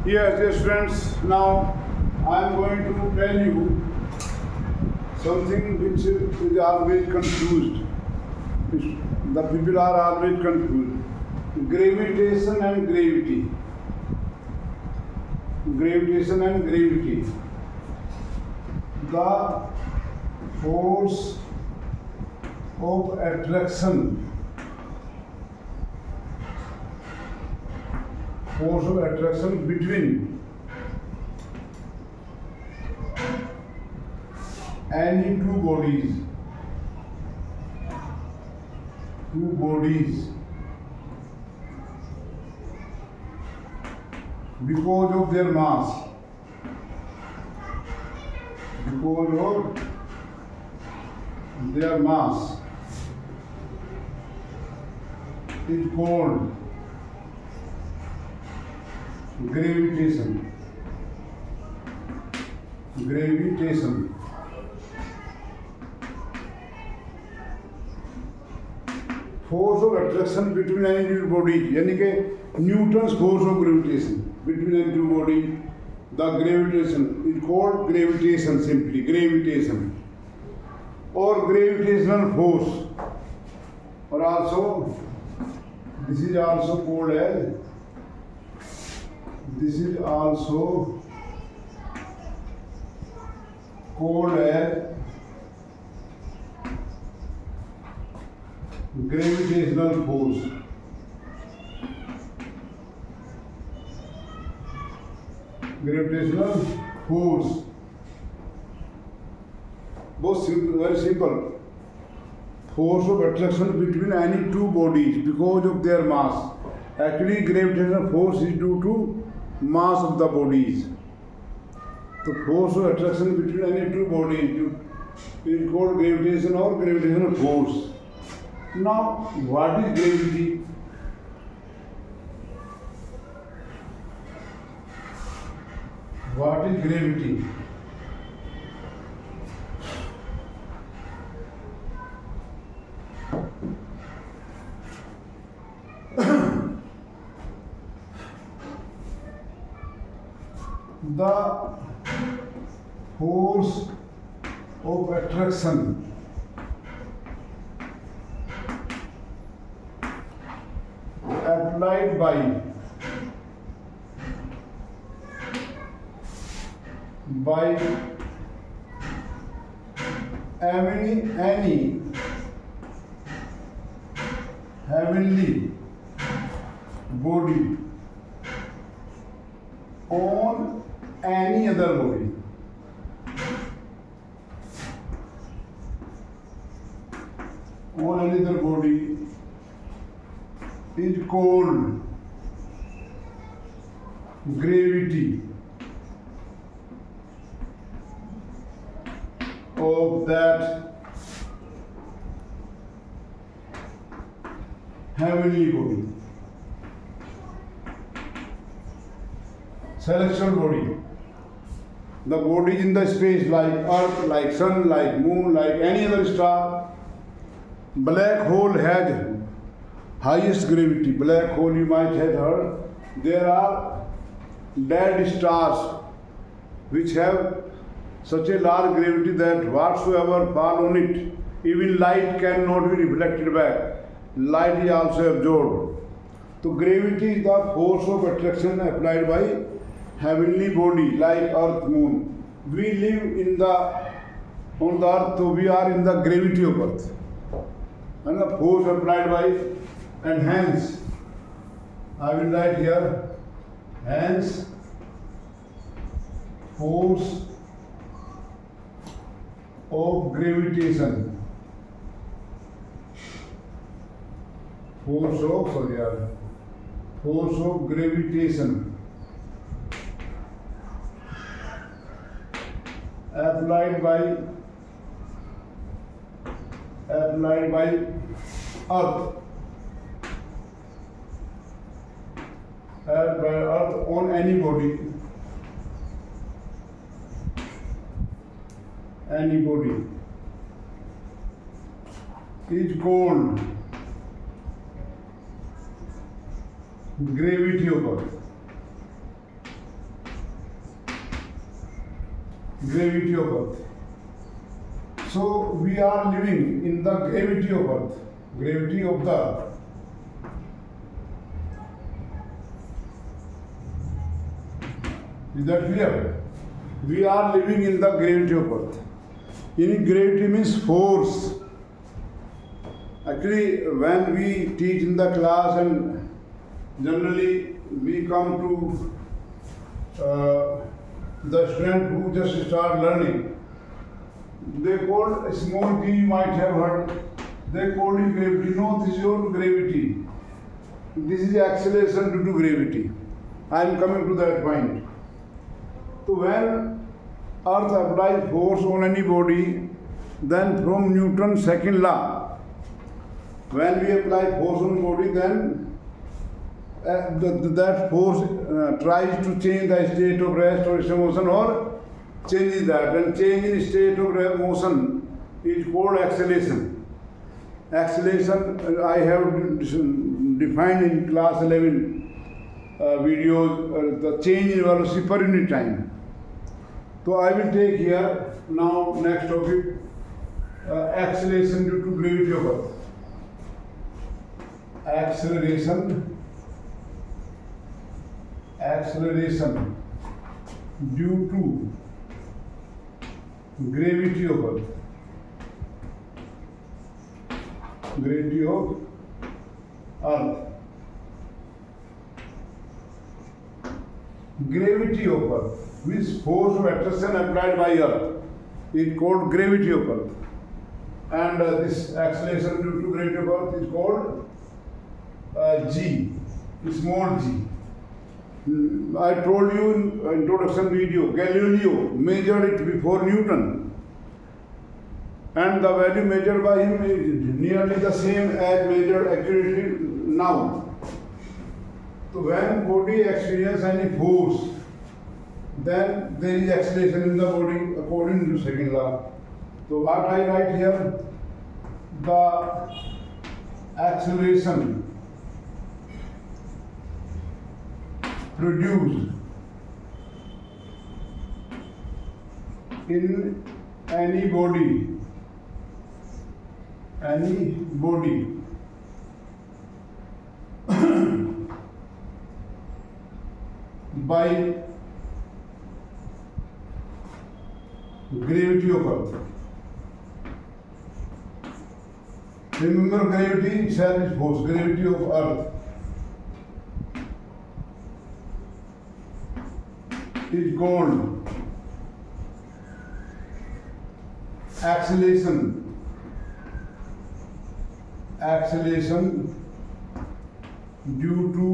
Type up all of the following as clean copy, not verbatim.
Yes, friends. Now I am going to tell you something which is always confused. The people are always confused. Gravitation and gravity. Gravitation and gravity. The force of attraction. Force of attraction between any two bodies because of their mass is called gravitation. Force of attraction between any two bodies, यानी कि Newton's force of gravitation between any two bodies, the gravitation is called gravitation, simply gravitation, or gravitational force, or also this is also called as gravitational force. Gravitational force. Both simple, very simple. Force of attraction between any two bodies because of their mass. Actually, gravitational force is due to mass of the bodies. The force of attraction between any two bodies is called gravitation or gravitational force. Now, what is gravity? What is gravity? The force of attraction applied by any heavenly body on any other body. On any other body is called gravity of that heavenly body, celestial body. The bodies in the space like Earth, like Sun, like Moon, like any other star. Black hole has highest gravity. Black hole, you might have heard. There are dead stars which have such a large gravity that whatsoever fall on it, even light cannot be reflected back. Light is also absorbed. So gravity is the force of attraction applied by heavenly body like Earth, Moon. We live on the Earth, so we are in the gravity of Earth. And the force applied by, and hence, I will write here, hence force of gravitation. Force of gravitation applied by Earth. By Earth on any body is called gravity of Earth. Gravity of Earth. So we are living in the gravity of Earth, gravity of the Earth. Is that clear? We are living in the gravity of Earth. In gravity means force. Actually, when we teach in the class and generally we come to the student who just start learning, they call a small g, you might have heard, they call it gravity. No, this is your gravity. This is acceleration due to gravity. I am coming to that point. So when Earth applies force on any body, then from Newton's second law, when we apply force on body, then that force tries to change the state of rest or motion or changes that. And change in state of motion is called acceleration. Acceleration I have defined in class 11 videos, the change in velocity per unit time. So I will take here now next topic, acceleration due to gravity of Earth. Acceleration due to gravity of Earth. Gravity of Earth. Gravity of Earth, which force of attraction applied by Earth, is called gravity of Earth. And this acceleration due to gravity of Earth is called g, small g. I told you in introduction video, Galileo measured it before Newton, and the value measured by him is nearly the same as measured accurately now. So when body experiences any force, then there is acceleration in the body according to second law. So what I write here, the acceleration produced in any body by gravity of Earth. Remember, gravity itself is force. Gravity of Earth is called acceleration due to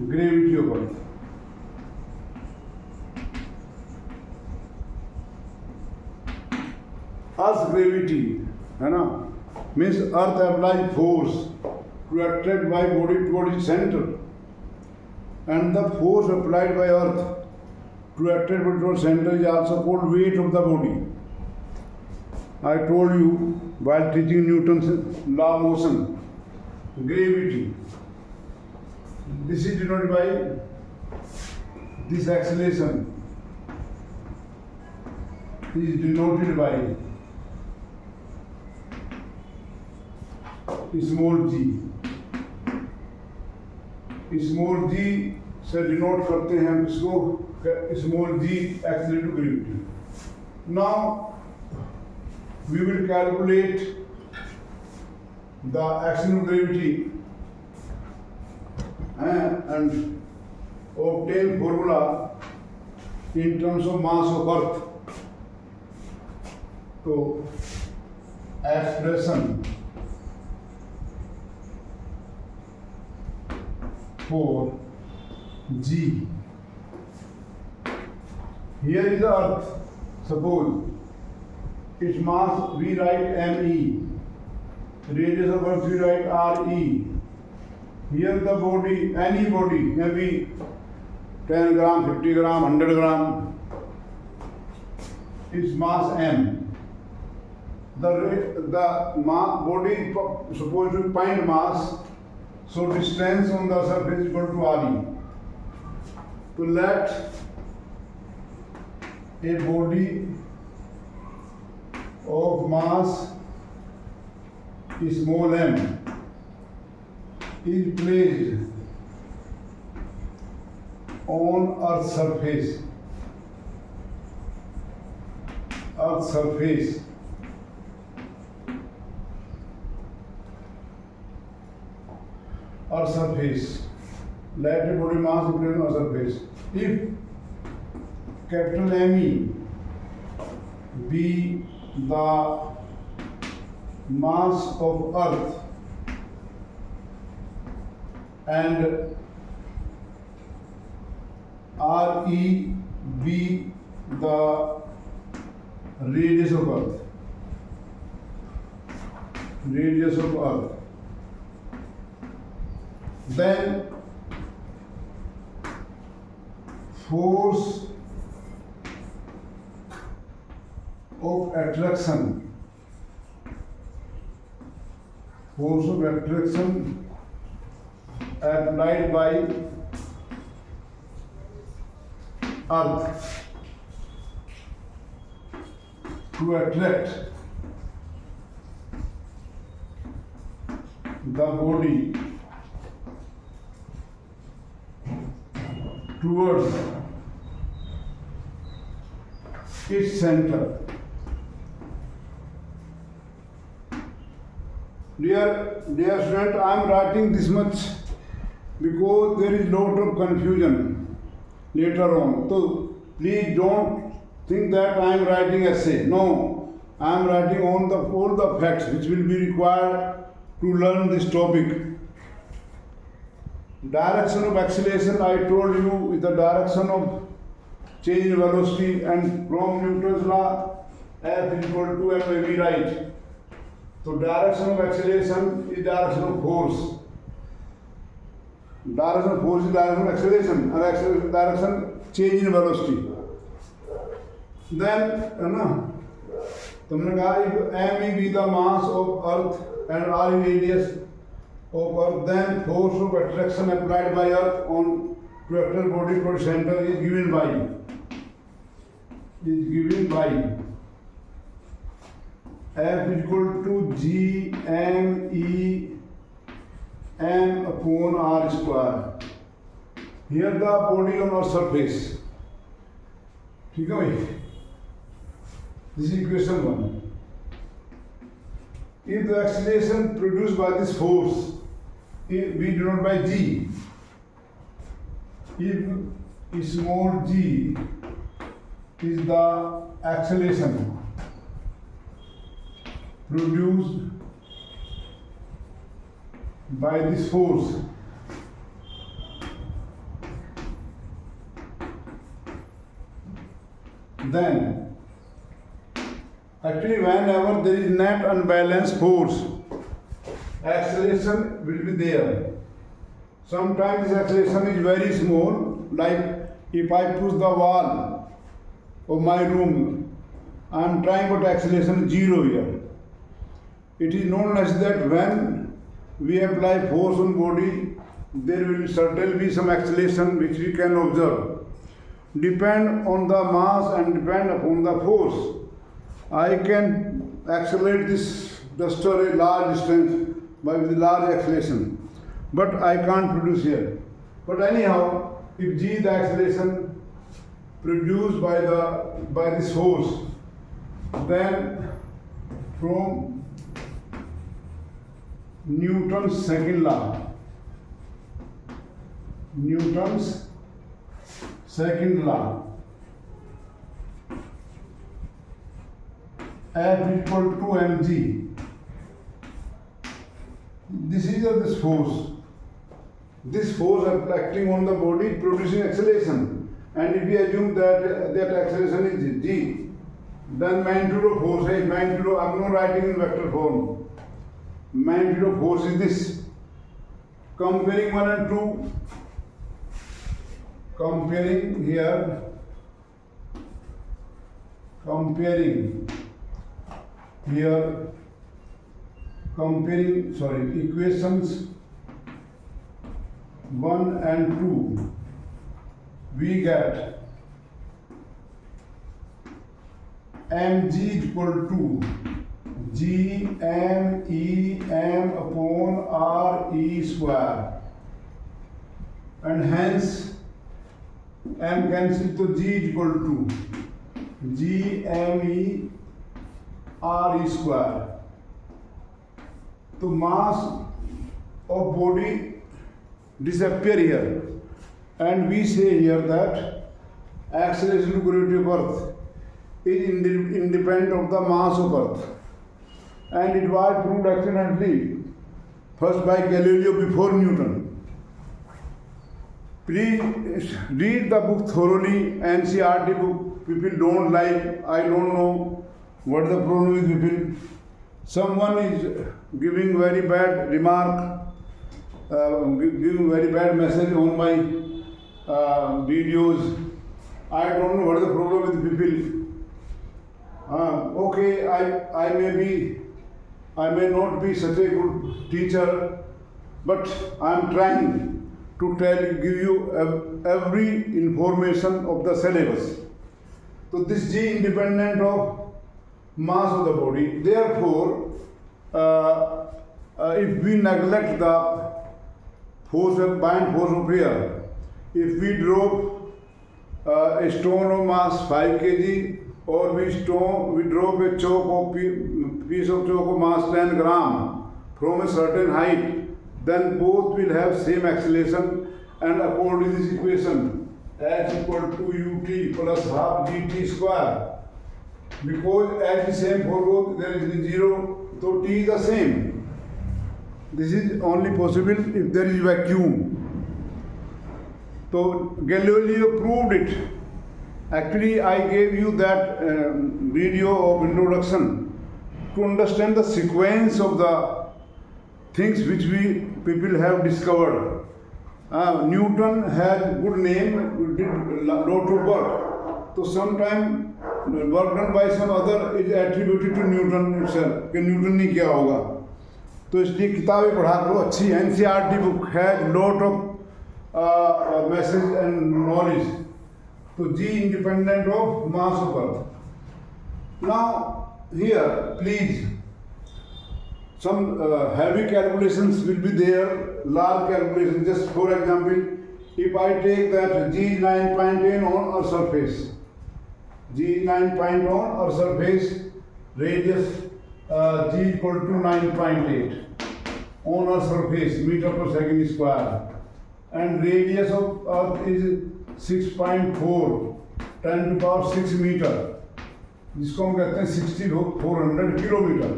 gravity of Earth. Earth's gravity, means Earth applies force to attract by body toward its center, and the force applied by Earth to attract body toward center is also called weight of the body. I told you while teaching Newton's law of motion, gravity. This is denoted by this acceleration is denoted by small g. Small g से denote करते हैं इसको small g accelerate to gravity. Now we will calculate the action of gravity and obtain formula in terms of mass of Earth. So expression for G. Here is the Earth. Suppose its mass we write me, radius of Earth we write re. Here the body, any body, maybe 10 gram, 50 gram, 100 gram, its mass m. The body is supposed to be point mass, so distance on the surface is equal to re. to let a body of mass small m is placed on Earth's surface. Earth's surface. Earth's surface. Let a body mass be placed on Earth's surface. If capital ME be the mass of Earth and RE be the radius of Earth. Radius of Earth. Then force of attraction. Force of attraction applied by Earth to attract the body towards its center. Dear student, I am writing this much because there is lot of confusion later on. So please don't think that I am writing essay. No, I am writing on all the facts which will be required to learn this topic. Direction of acceleration, I told you, is the direction of change in velocity, and from Newton's law, F is equal to mv, right? So direction of acceleration is direction of force. Direction of force is direction of acceleration, and direction change in velocity. Then, तुमने कहा if m be the mass of Earth and r is radius of Earth, then force of attraction applied by Earth on to attract body to its center is given by F is equal to G M E M upon R square. Here the body on our surface. ठीक है भाई? This is equation 1. If the acceleration produced by this force is be denoted by G, if small g is the acceleration produced by this force, then actually whenever there is net unbalanced force, acceleration will be there. Sometimes this acceleration is very small, like if I push the wall of my room, I am trying, but acceleration is 0 here. It is known as that when we apply force on body, there will certainly be some acceleration which we can observe. Depend on the mass and depend upon the force. I can accelerate this duster a large distance with large acceleration, but I can't produce here. But anyhow, if g the acceleration produced by this force, then from Newton's second law, F equal to mg. This is this force. This force acting on the body producing acceleration. And if we assume that acceleration is g, then magnitude of force is magnitude of, I am not writing in vector form. Magnitude of force is this. Comparing 1 and 2, comparing equations 1 and 2. we get mg equal to Gmem upon Re square, and hence m cancel to G equal to Gme Re square. So mass of body disappear here, and we say here that acceleration to gravity of Earth is independent of the mass of Earth, and it was proved accidentally first by Galileo before Newton. Please read the book thoroughly. NCERT book people don't like. I don't know what the problem is people. Someone is giving very bad remark, giving very bad message on my videos. I don't know what is the problem with people. Okay, I may not be such a good teacher, but I am trying to give you every information of the syllabus. So this G independent of mass of the body. Therefore, if we neglect the force of bind force of air, if we drop a stone of mass 5 kg, or we drop a chalk of piece of chalk of mass 10 gram from a certain height, then both will have same acceleration, and according to this equation, h equal to ut plus half gt square. Because h is same for both, there is zero, so t is the same. This is only possible if there is vacuum. So Galileo proved it. Actually, I gave you that video of introduction to understand the sequence of the things which we people have discovered. Newton had good name, did lot of work. So sometime work done by some other is attributed to Newton itself. कि Newton ने किया होगा. तो इसलिए किताबें पढ़ा करो अच्छी. NCERT book has lot of message and knowledge. So G independent of mass of Earth. Now here, please, some heavy calculations will be there, large calculations. Just for example, if I take that G is 9.10 on our surface, G is 9 on our surface, radius G equal to 9.8 on our surface, meter per second square, and radius of Earth is 6.4 10 to power 6 meter, जिसको हम कहते हैं 6400 kilometre,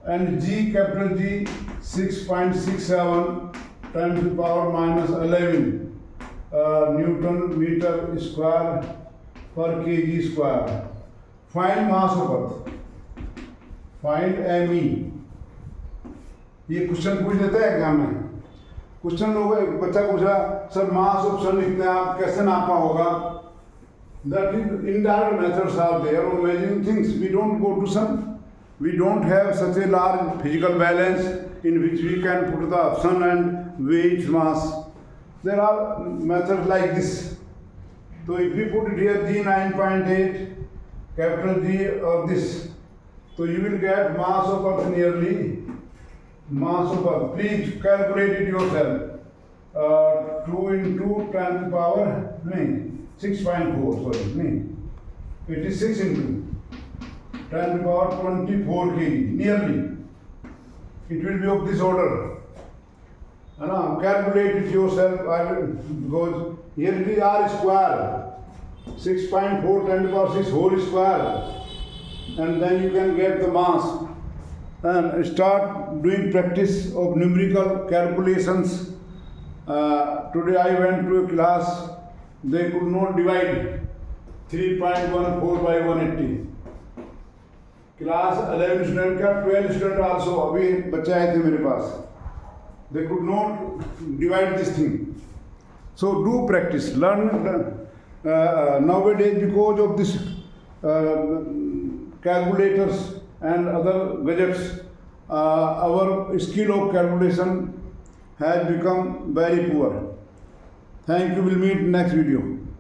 and G capital G 6.67 10 to power minus 11 Newton meter square per kg square. Find mass of Earth. Find ME. ये question पूछ लेते हैं exam में. Question लोग बच्चा पूछ रहा सर मास ऑफ सन लिखते हैं आप कैसे नापा होगा. That is indirect methods are there of measuring things. We don't go to sun. We don't have such a large physical balance in which we can put the sun and weigh its mass. There are methods like this. So if we put it here G 9.8 capital G or this, so you will get mass of Earth nearly. Mass of Earth, please calculate it yourself. 2 into 10 to power 6.4, sorry, it is 6 into 10 to power 24 kg, nearly. It will be of this order. Calculate it yourself, because here it is R square, 6.4 10 to power 6 whole square, and then you can get the mass. And start doing practice of numerical calculations. Today I went to a class, they could not divide 3.14 by 180. Class 11 student का 12 student also, अभी बच्चे आए थे मेरे पास. They could not divide this thing. So do practice, learn. Nowadays, because of this calculators and other gadgets, our skill of calculation has become very poor. Thank you. We'll meet next video.